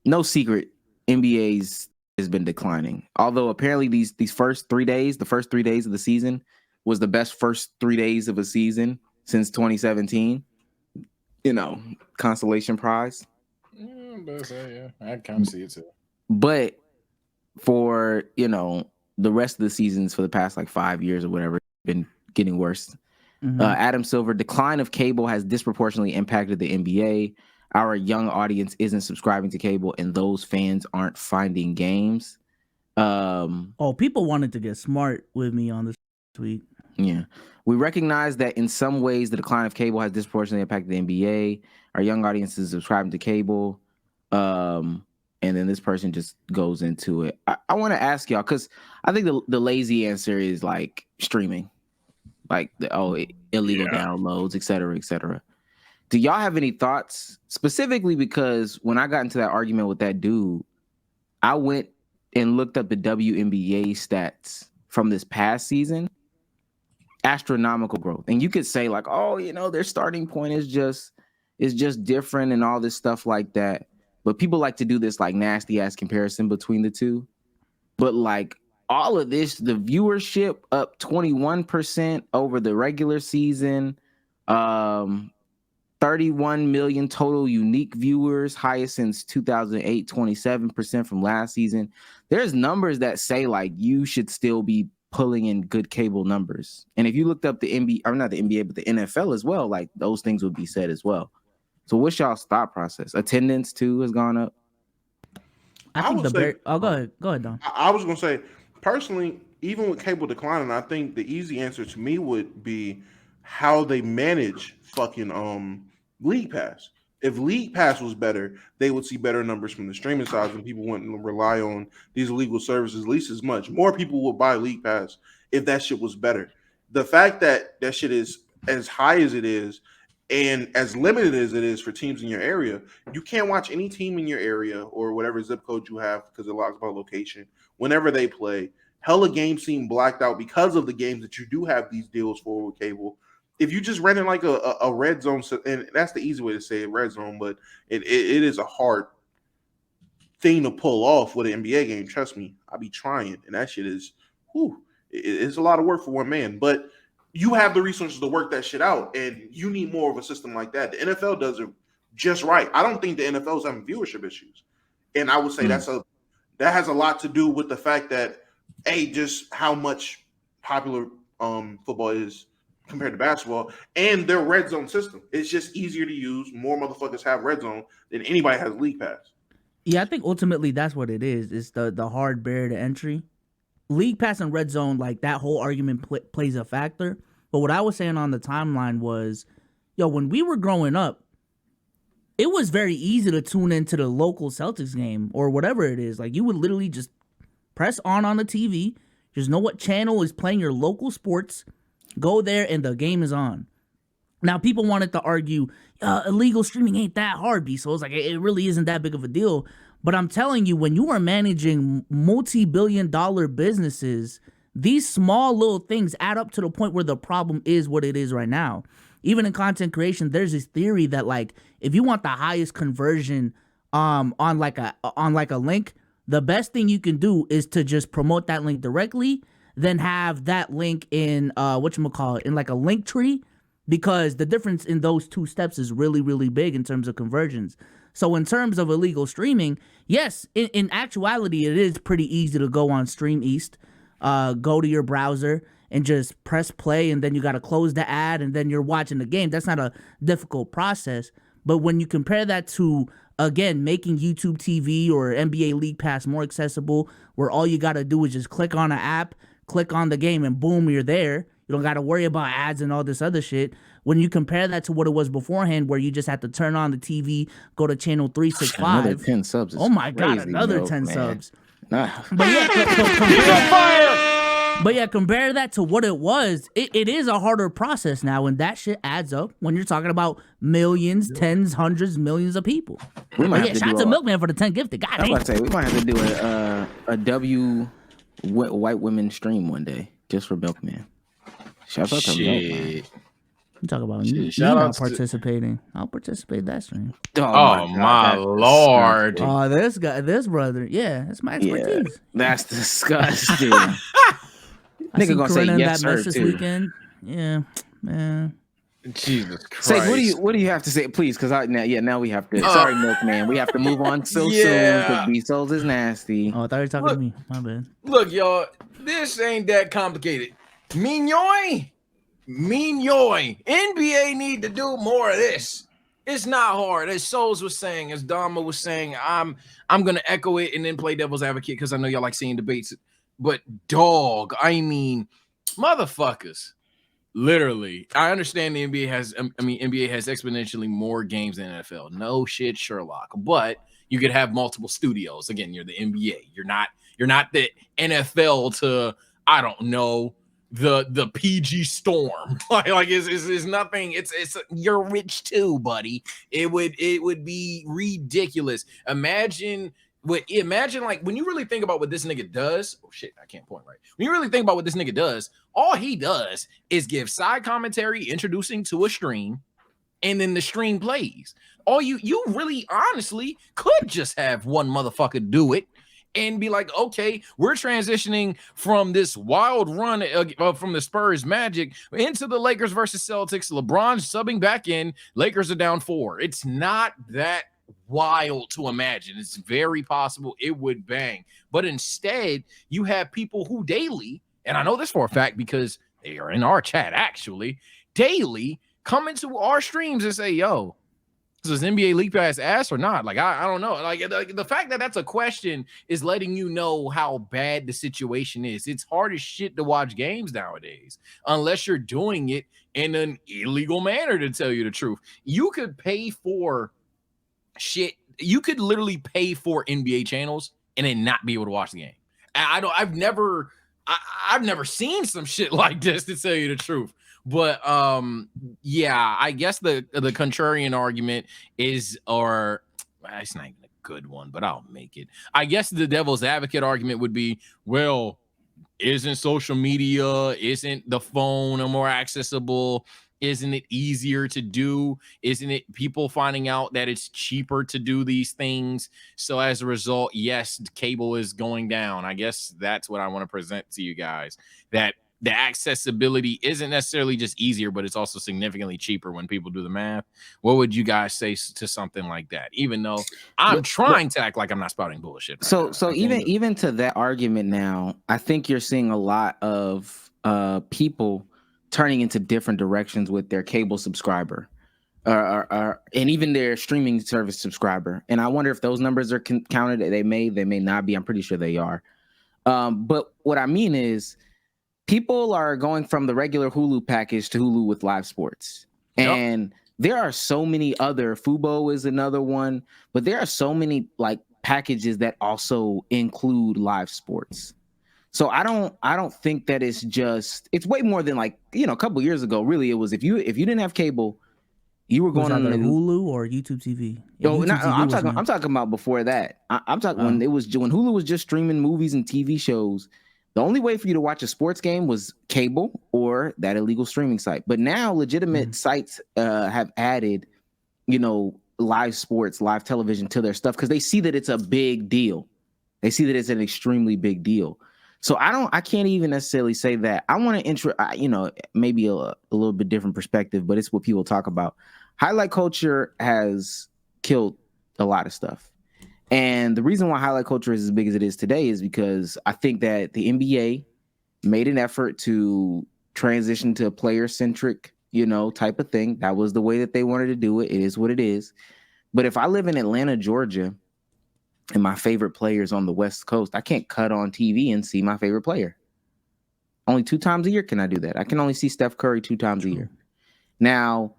no secret, NBA's has been declining. Although apparently these first 3 days, the first 3 days of the season was the best first 3 days of a season since 2017. Consolation prize. Yeah, I kind of see it too. But for, the rest of the seasons for the past like 5 years or whatever, been getting worse. Adam Silver, decline of cable has disproportionately impacted the NBA. Our young audience isn't subscribing to cable, and those fans aren't finding games. People wanted to get smart with me on this tweet. Yeah. We recognize that in some ways the decline of cable has disproportionately impacted the NBA. Our young audience is subscribing to cable. And then this person just goes into it. I want to ask y'all, because I think the lazy answer is like streaming. Like illegal downloads, et cetera, et cetera. Do y'all have any thoughts? Specifically because when I got into that argument with that dude, I went and looked up the WNBA stats from this past season. Astronomical growth. And you could say like, their starting point is just different and all this stuff like that. But people like to do this like nasty ass comparison between the two. But like all of this, the viewership up 21% over the regular season, 31 million total unique viewers, highest since 2008, 27% from last season. There's numbers that say like you should still be pulling in good cable numbers. And if you looked up the NBA, or not the NBA, but the NFL as well, like those things would be said as well. So what's y'all's thought process? Attendance too has gone up. I think go ahead, Don. I was gonna say, personally, even with cable declining, I think the easy answer to me would be how they manage fucking League Pass. If League Pass was better, they would see better numbers from the streaming side, and people wouldn't rely on these illegal services at least as much. More people would buy League Pass if that shit was better. The fact that that shit is as high as it is and as limited as it is for teams in your area, you can't watch any team in your area or whatever zip code you have because it locks by location whenever they play. Hella games seem blacked out because of the games that you do have these deals for with cable. If you just rent in like a red zone, and that's the easy way to say it, red zone, but it is a hard thing to pull off with an NBA game. Trust me, I be trying, and that shit is, it's a lot of work for one man. But you have the resources to work that shit out, and you need more of a system like that. The NFL does it just right. I don't think the NFL is having viewership issues, and I would say that has a lot to do with the fact that just how much popular football is compared to basketball, and their red zone system. It's just easier to use. More motherfuckers have red zone than anybody has League Pass. Yeah, I think ultimately that's what it is. It's the hard barrier to entry. League Pass and red zone, like that whole argument plays a factor. But what I was saying on the timeline was, when we were growing up, it was very easy to tune into the local Celtics game or whatever it is. Like you would literally just press on the TV, just know what channel is playing your local sports, go there, and the game is on. Now, people wanted to argue, illegal streaming ain't that hard, B. So it's like, it really isn't that big of a deal. But I'm telling you, when you are managing multi-billion-dollar businesses, these small little things add up to the point where the problem is what it is right now. Even in content creation, there's this theory that like if you want the highest conversion on like a link, the best thing you can do is to just promote that link directly, then have that link in in like a link tree, because the difference in those two steps is really, really big in terms of conversions. So in terms of illegal streaming, yes, in actuality, it is pretty easy to go on Stream East, go to your browser and just press play, and then you got to close the ad, and then you're watching the game. That's not a difficult process. But when you compare that to, again, making YouTube TV or NBA League Pass more accessible, where all you got to do is just click on an app, click on the game, and boom, you're there. You don't got to worry about ads and all this other shit. When you compare that to what it was beforehand, where you just had to turn on the TV, go to channel 365. Another 10 subs. Oh my God, crazy, another bro, 10 man. subs. Nah. But yeah, compare that to what it was. It is a harder process now, and that shit adds up when you're talking about millions, tens, hundreds, millions of people. We might have to shout out do to Milkman for the 10 gifted. God I was damn. about to say, we might have to do a white women stream one day just for Milkman. Shout out to Milkman. You talk about Shit, me shout not outs to- participating. I'll participate that stream. Oh, my that's Lord. disgusting. Oh, this brother, yeah, that's my Yeah, expertise. that's disgusting. I Nigga seen gonna say Corinna in yes, that mess sir, this too. weekend. Yeah, man. Jesus Christ. Sake, what do you have to say, please? Because now we have to. Oh. Sorry, Milkman, we have to move on so soon Yeah. because B Souls is nasty. Oh, I thought you were talking Look. to me. My bad. Look, y'all, this ain't that complicated. Mignoy. NBA need to do more of this. It's not hard. As Souls was saying, as Dama was saying, I'm gonna echo it and then play devil's advocate because I know y'all like seeing debates. But dog, I mean, motherfuckers. Literally, I understand the NBA has. NBA has exponentially more games than NFL. No shit, Sherlock. But you could have multiple studios. Again, you're the NBA. You're not the NFL to, I don't know, the PG Storm. like it's nothing. It's you're rich too, buddy. It would be ridiculous. Imagine like when you really think about what this nigga does. Oh shit, I can't point right. When you really think about what this nigga does, all he does is give side commentary introducing to a stream, and then the stream plays. All you really honestly could just have one motherfucker do it and be like, okay, we're transitioning from this wild run from the Spurs Magic into the Lakers versus Celtics. LeBron's subbing back in. Lakers are down 4. It's not that wild to imagine. It's very possible it would bang. But instead, you have people who daily, and I know this for a fact because they are in our chat actually, daily come into our streams and say, yo, does NBA League Pass ass or not? Like, I don't know. Like the fact that that's a question is letting you know how bad the situation is. It's hard as shit to watch games nowadays unless you're doing it in an illegal manner, to tell you the truth. You could pay for shit. You could literally pay for NBA channels and then not be able to watch the game. I've never seen some shit like this, to tell you the truth. But yeah, I guess the contrarian argument is, or it's not even a good one, but I'll make it. I guess the devil's advocate argument would be, well, isn't social media, isn't the phone more accessible? Isn't it easier to do? Isn't it people finding out that it's cheaper to do these things? So as a result, yes, cable is going down. I guess that's what I want to present to you guys, that the accessibility isn't necessarily just easier, but it's also significantly cheaper when people do the math. What would you guys say to something like that? Even though I'm trying to act like I'm not spouting bullshit. So even to that argument now, I think you're seeing a lot of people turning into different directions with their cable subscriber, and even their streaming service subscriber. And I wonder if those numbers are counted. They may not be. I'm pretty sure they are. But what I mean is, people are going from the regular Hulu package to Hulu with live sports. And there are so many other, Fubo is another one, but there are so many like packages that also include live sports. So I don't think that it's way more than like, a couple years ago, really. It was if you didn't have cable, you were going on the Hulu or YouTube TV. Yeah, I'm talking about before that. I'm talking when Hulu was just streaming movies and TV shows. The only way for you to watch a sports game was cable or that illegal streaming site. But now legitimate sites have added, live sports, live television to their stuff because they see that it's a big deal. They see that it's an extremely big deal. So I can't even necessarily say that. I want to maybe a little bit different perspective, but it's what people talk about. Highlight culture has killed a lot of stuff. And the reason why highlight culture is as big as it is today is because I think that the NBA made an effort to transition to a player-centric, type of thing. That was the way that they wanted to do it. It is what it is. But if I live in Atlanta, Georgia, and my favorite player is on the West Coast, I can't cut on TV and see my favorite player. Only 2 times a year can I do that. I can only see Steph Curry 2 times a year. Now,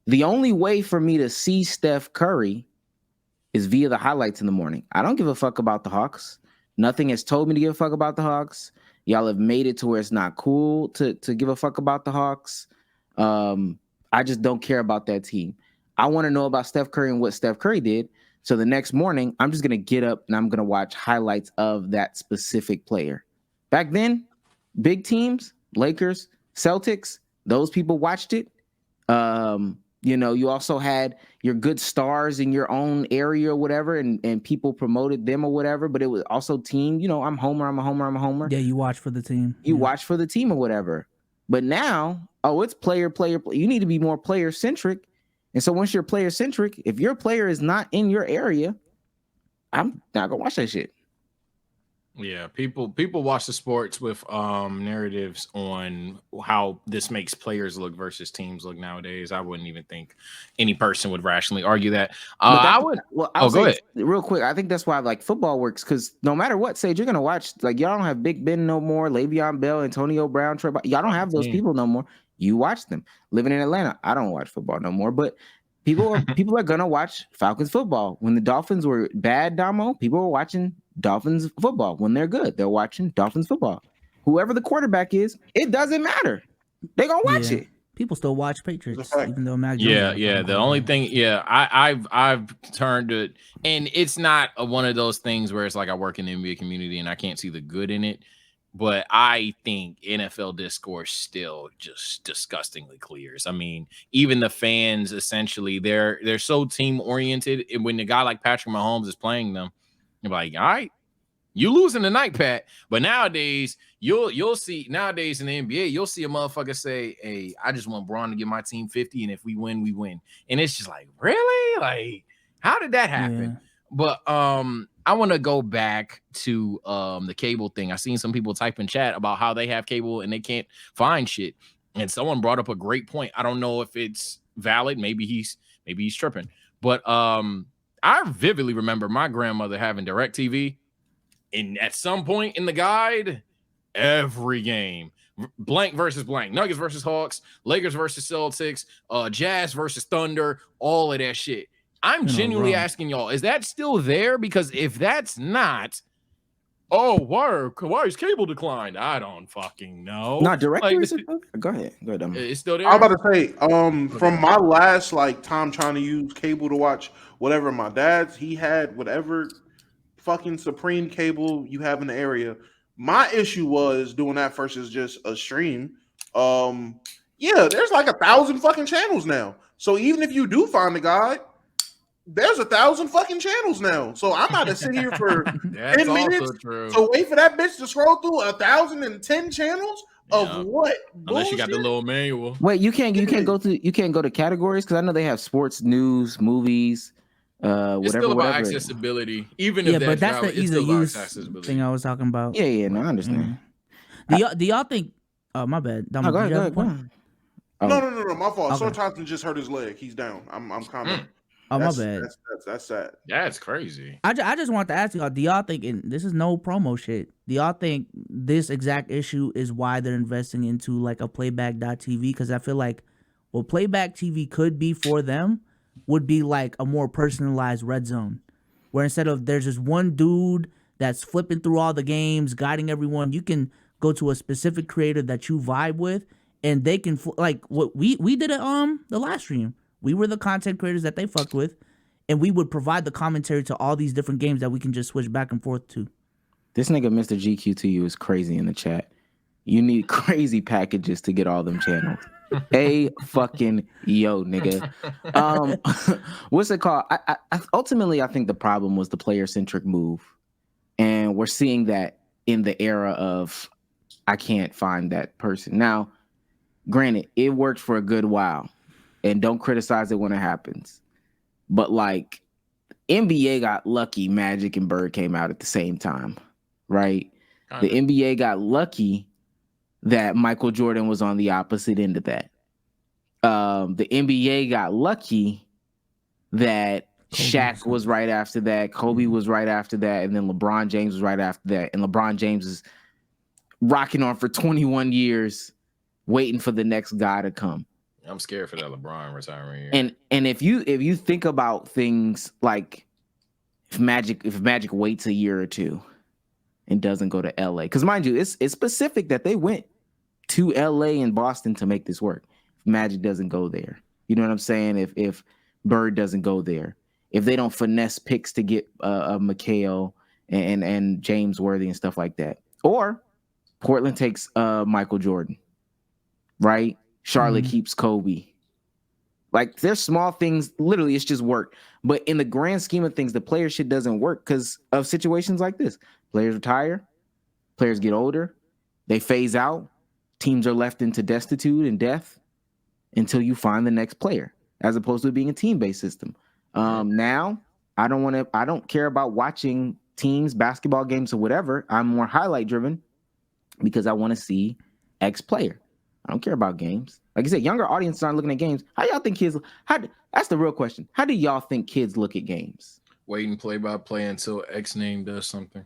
the only way for me to see Steph Curry is via the highlights in the morning. I don't give a fuck about the Hawks. Nothing has told me to give a fuck about the Hawks. Y'all have made it to where it's not cool to give a fuck about the Hawks. I just don't care about that team. I want to know about Steph Curry and what Steph Curry did. So the next morning, I'm just going to get up and I'm going to watch highlights of that specific player. Back then, big teams, Lakers, Celtics, those people watched it. You also had your good stars in your own area or whatever, and people promoted them or whatever, but it was also team, I'm Homer, I'm a Homer, I'm a Homer. Yeah, you watch for the team. You watch for the team or whatever. But now, it's player. You need to be more player centric. And so once you're player centric, if your player is not in your area, I'm not gonna watch that shit. Yeah, people watch the sports with narratives on how this makes players look versus teams look nowadays. I wouldn't even think any person would rationally argue that. I would. Well, I'll go say ahead. real quick. I think that's why like football works, because no matter what, Sage, you're gonna watch. Like, y'all don't have Big Ben no more, Le'Veon Bell, Antonio Brown, Trevor. Y'all don't have those people no more. You watch them. Living in Atlanta, I don't watch football no more, but people are gonna watch Falcons football. When the Dolphins were bad, Damo, people were watching Dolphins football. When they're good, they're watching Dolphins football. Whoever the quarterback is, it doesn't matter. They're gonna watch it. People still watch Patriots, even though Mac Jones. Yeah. The only thing, I've turned it, and it's not one of those things where it's like I work in the NBA community and I can't see the good in it. But I think NFL discourse still just disgustingly clears. I mean, even the fans, essentially, they're so team oriented. And when a guy like Patrick Mahomes is playing them, you're like, all right, you losing tonight, Pat. But nowadays, you'll see nowadays in the NBA, you'll see a motherfucker say, "Hey, I just want Braun to give my team 50, and if we win, we win." And it's just like, really? Like, how did that happen? Yeah. But I want to go back to the cable thing. I seen some people type in chat about how they have cable and they can't find shit. And someone brought up a great point. I don't know if it's valid. Maybe he's tripping. But I vividly remember my grandmother having DirecTV. And at some point in the guide, every game, blank versus blank, Nuggets versus Hawks, Lakers versus Celtics, Jazz versus Thunder, all of that shit. I'm genuinely asking y'all, is that still there? Because if that's not, why is cable declined? I don't fucking know. Not directly. Go ahead. It's still there. I'm about to say, from my last time trying to use cable to watch whatever my dad's, he had whatever fucking Supreme cable you have in the area. My issue was doing that versus just a stream. There's like 1,000 fucking channels now. So even if you do find the guide, there's 1,000 fucking channels now. So I'm about to sit here for 10 minutes to wait for that bitch to scroll through 1,010 channels of what? Unless you got the little manual. Wait, you can't go to categories, because I know they have sports, news, movies. It's still about accessibility, even if but that's the ease of use thing I was talking about. Yeah, no, I understand. Do y'all think? Oh, my bad. Go ahead. No, my fault. Okay. Sir Thompson just hurt his leg. He's down. I'm kind of. Oh, my bad. That's sad. That's crazy. I just want to ask y'all, do y'all think, and this is no promo shit, do y'all think this exact issue is why they're investing into like a playback.tv? Because I feel like what playback TV could be for them would be like a more personalized red zone, where instead of there's just one dude that's flipping through all the games, guiding everyone, you can go to a specific creator that you vibe with, and they can like what we did at the last stream. We were the content creators that they fucked with, and we would provide the commentary to all these different games that we can just switch back and forth to. This nigga Mr. GQ2U is crazy in the chat. You need crazy packages to get all them channels. Fucking yo, nigga. What's it called? I ultimately, I think the problem was the player-centric move. And we're seeing that in the era of I can't find that person. Now, granted, it worked for a good while. And don't criticize it when it happens. But like NBA got lucky Magic and Bird came out at the same time, right? The NBA got lucky that Michael Jordan was on the opposite end of that. The NBA got lucky that Shaq was right after that, Kobe was right after that, and then LeBron James was right after that. And LeBron James is rocking on for 21 years, waiting for the next guy to come. I'm scared for that LeBron retirement year. And if you think about things like if Magic waits a year or two and doesn't go to LA, because mind you, it's specific that they went to LA and Boston to make this work. If Magic doesn't go there, you know what I'm saying? If Bird doesn't go there, if they don't finesse picks to get McHale and James Worthy and stuff like that, or Portland takes Michael Jordan, right? Charlotte keeps Kobe. Like there's small things, literally it's just work. But in the grand scheme of things, the player shit doesn't work because of situations like this. Players retire, players get older, they phase out, teams are left into destitute and death until you find the next player, as opposed to it being a team-based system. Now I don't care about watching teams, basketball games, or whatever. I'm more highlight driven because I want to see X player. I don't care about games. Like you said, younger audiences aren't looking at games. How y'all think kids? That's the real question. How do y'all think kids look at games? Waiting play by play until X name does something.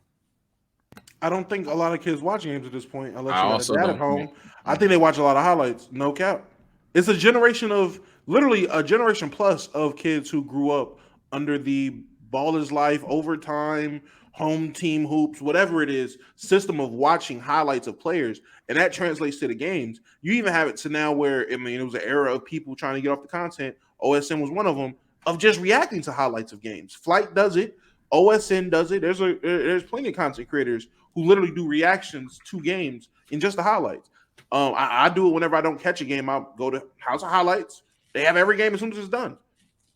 I don't think a lot of kids watch games at this point, unless I you got also a dad don't at home. think- I think they watch a lot of highlights. No cap. It's a generation of literally a generation plus of kids who grew up under the ball is life, overtime, home team hoops, whatever it is, system of watching highlights of players, and that translates to the games. You even have it to now where it was an era of people trying to get off the content. OSN was one of them of just reacting to highlights of games. Flight does it. OSN does it. There's plenty of content creators who literally do reactions to games in just the highlights. I do it whenever I don't catch a game. I'll go to House of Highlights. They have every game as soon as it's done.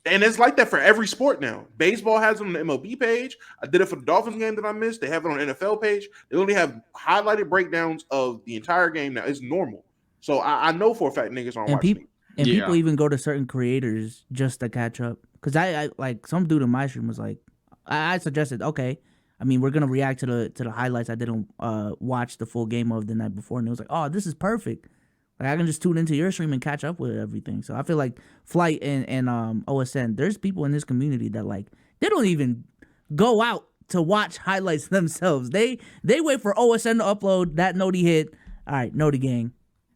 And it's like that for every sport now. Baseball has it on the MLB page. I did it for the Dolphins game that I missed. They have it on the NFL page. They only have highlighted breakdowns of the entire game now. It's normal. So I know for a fact niggas aren't watching it. And Yeah. people even go to certain creators just to catch up. Because I like some dude in my stream was like, I suggested, okay, I mean, we're gonna react to the highlights I didn't watch the full game of the night before, and it was like, oh, this is perfect. Like I can just tune into your stream and catch up with everything. So I feel like Flight and OSN, there's people in this community that like they don't even go out to watch highlights themselves. They wait for OSN to upload that Noti hit. All right, Noti gang.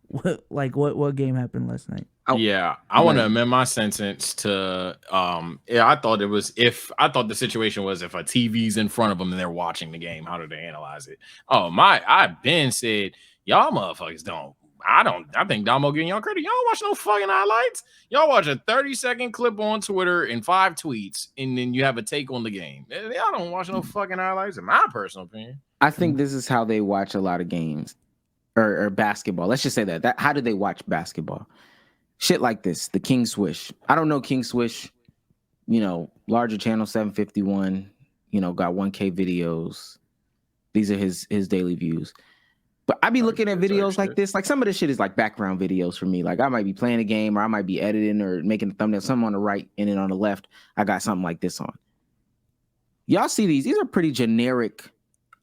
What game happened last night? Yeah, I want to amend my sentence to I thought the situation was if a TV's in front of them and they're watching the game, how do they analyze it? I've been said y'all motherfuckers don't. I think Damo giving y'all credit. Y'all don't watch no fucking highlights. Y'all watch a 30-second clip on Twitter and 5 tweets, and then you have a take on the game. Y'all don't watch no fucking highlights, in my personal opinion. I think this is how they watch a lot of games or basketball. Let's just say that. How do they watch basketball? Shit like this, the King Swish. I don't know King Swish, larger channel, 751, got 1K videos. These are his daily views. But I be looking at videos like this. Like some of this shit is like background videos for me. Like I might be playing a game or I might be editing or making a thumbnail, something on the right, and then on the left, I got something like this on. Y'all see these? These are pretty generic,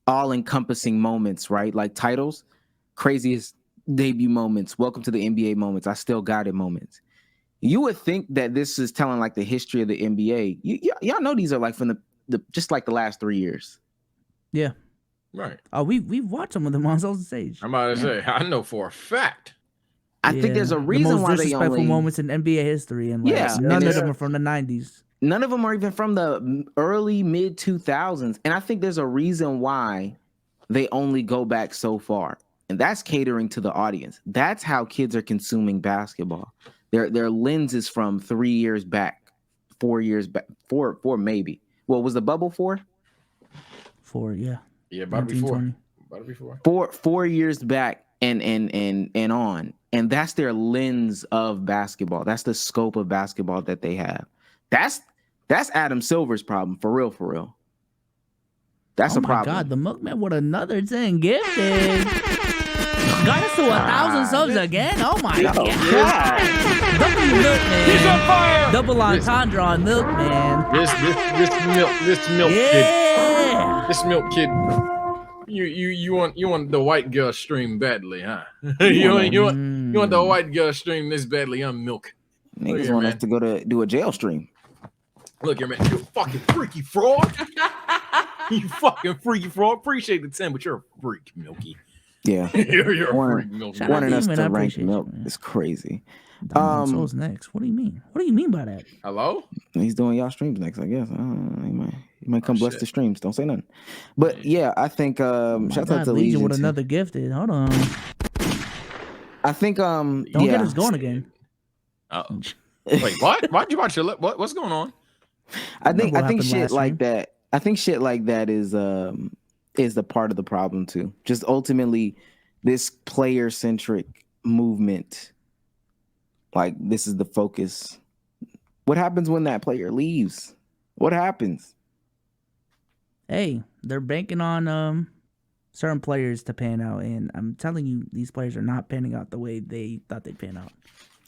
all-encompassing moments, right? Like titles, craziest debut moments, welcome to the NBA moments, I still got it moments. You would think that this is telling like the history of the NBA. Y'all know these are like from the just like the last 3 years. Yeah. Right. Oh, we've watched some of them on Soul's Stage. I'm about to say, I know for a fact. I think there's a reason the most why they disrespectful only moments in NBA history, and like, Yeah, none and of them are from the 90s. None of them are even from the early mid 2000s, and I think there's a reason why they only go back so far, and that's catering to the audience. That's how kids are consuming basketball. Their lens is from 3 years back, 4 years back, four maybe. Well, was the bubble 4? 4, yeah. Yeah, about before. 4 years back and on. And that's their lens of basketball. That's the scope of basketball that they have. That's Adam Silver's problem, for real. That's a problem. Oh my God, the Milkman with another 10 gifted. Got us to 1,000 subs again. Oh my God. Double Milkman. He's on fire. Double entendre on Milkman. This milk Yeah. kid. This milk kid. You want the white girl stream badly, huh? you want the white girl stream this badly on milk. Niggas want us to go to do a jail stream. Look here, man. You fucking freaky frog. You fucking freaky frog. Appreciate the 10, but you're a freak, Milky. Yeah. you're a freak, Milky. Shout out Wanting to us you, man. to I rank appreciate you, milk man. is crazy. Soul's next. What do you mean? What do you mean by that? Hello? He's doing y'all streams next, I guess. He might come bless shit. the streams. Don't say nothing. But yeah, I think shout out to Legion Legion with too. another gifted. Hold on. I think Don't get us going again. Uh-oh. Wait, what? Why'd you watch your what's going on? I think happened shit last like stream? that. I think shit like that is the part of the problem too. Just ultimately this player-centric movement, like this is the focus What happens when that player leaves? What happens? Hey, they're banking on certain players to pan out, and I'm telling you, these players are not panning out the way they thought they'd pan out.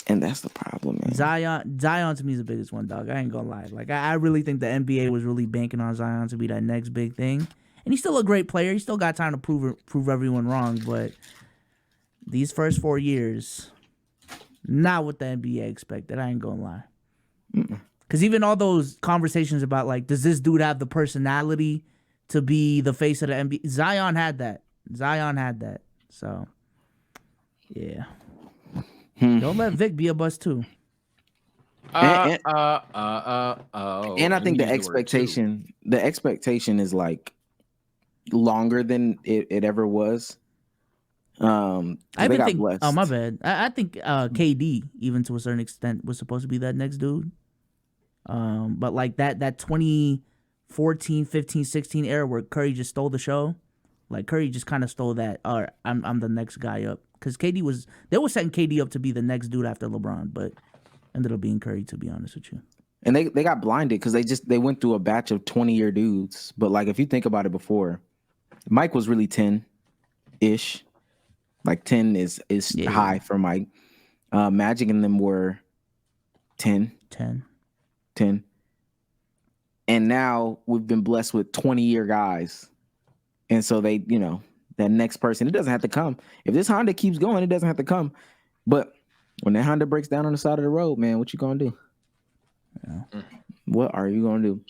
And that's the problem, man. Zion to me is the biggest one, dog. I ain't gonna lie. Like I really think the NBA was really banking on Zion to be that next big thing. And he's still a great player. He's still got time to prove everyone wrong. But these first 4 years, not what the NBA expected. I ain't gonna lie. Because even all those conversations about like, does this dude have the personality to be the face of the NBA? Zion had that. So, yeah. Don't let Vic be a bust too. And And I think the expectation is like longer than it ever was. I they even got think. blessed. Oh my bad. I think KD even to a certain extent was supposed to be that next dude. But like that 2014, 15, 16 era where Curry just stole the show, like Curry just kind of stole that. All right, I'm the next guy up because they were setting KD up to be the next dude after LeBron, but ended up being Curry, to be honest with you. And they got blinded because they went through a batch of 20-year dudes. But like if you think about it before, Mike was really 10-ish. Like 10 is high for Mike. Magic and them were 10. 10. And now we've been blessed with 20-year guys. And so they, that next person, it doesn't have to come. If this Honda keeps going, it doesn't have to come. But when that Honda breaks down on the side of the road, man, what you gonna do? Yeah. What are you gonna do?